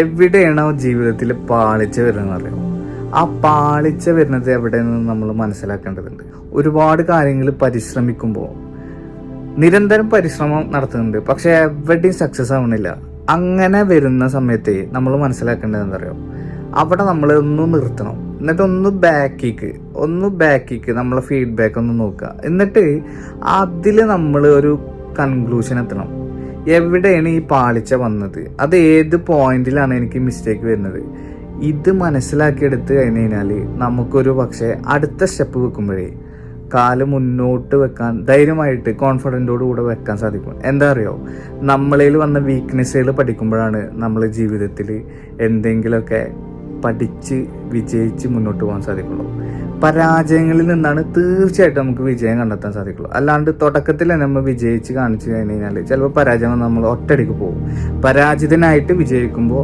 എവിടെയാണോ ജീവിതത്തിൽ പാളിച്ച വരുന്നത് അറിയാം. ആ പാളിച്ച വരുന്നത് എവിടെയെന്ന് നമ്മൾ മനസ്സിലാക്കേണ്ടതുണ്ട്. ഒരുപാട് കാര്യങ്ങൾ പരിശ്രമിക്കുമ്പോൾ നിരന്തരം പരിശ്രമം നടത്തുന്നുണ്ട്, പക്ഷെ എവിടെയും സക്സസ് ആവണില്ല. അങ്ങനെ വരുന്ന സമയത്ത് നമ്മൾ മനസ്സിലാക്കേണ്ടത് എന്താ പറയുക, അവിടെ നമ്മൾ ഒന്ന് നിർത്തണം. എന്നിട്ട് ഒന്ന് ബാക്കിക്ക് നമ്മളെ ഫീഡ്ബാക്ക് ഒന്ന് നോക്കുക. എന്നിട്ട് അതിൽ നമ്മൾ ഒരു കൺക്ലൂഷൻ എത്തണം. എവിടെയാണ് ഈ പാളിച്ച വന്നത്, അത് ഏത് പോയിന്റിലാണ് എനിക്ക് മിസ്റ്റേക്ക് വരുന്നത്. ഇത് മനസ്സിലാക്കിയെടുത്ത് കഴിഞ്ഞ് കഴിഞ്ഞാൽ നമുക്കൊരു പക്ഷേ അടുത്ത സ്റ്റെപ്പ് വെക്കുമ്പോഴേ കാല് മുന്നോട്ട് വെക്കാൻ ധൈര്യമായിട്ട് കോൺഫിഡൻറ്റോട് കൂടെ വെക്കാൻ സാധിക്കും. എന്താ അറിയോ, നമ്മളിൽ വന്ന വീക്ക്നെസ്സുകൾ പഠിക്കുമ്പോഴാണ് നമ്മൾ ജീവിതത്തിൽ എന്തെങ്കിലുമൊക്കെ പഠിച്ച് വിജയിച്ച് മുന്നോട്ട് പോകാൻ സാധിക്കുള്ളൂ. പരാജയങ്ങളിൽ നിന്നാണ് തീർച്ചയായിട്ടും നമുക്ക് വിജയം കണ്ടെത്താൻ സാധിക്കുള്ളൂ. അല്ലാണ്ട് തുടക്കത്തിൽ തന്നെ നമ്മൾ വിജയിച്ച് കാണിച്ചു കഴിഞ്ഞ് കഴിഞ്ഞാൽ ചിലപ്പോൾ പരാജയം നമ്മൾ ഒറ്റയടിക്ക് പോകും. പരാജിതനായിട്ട് വിജയിക്കുമ്പോൾ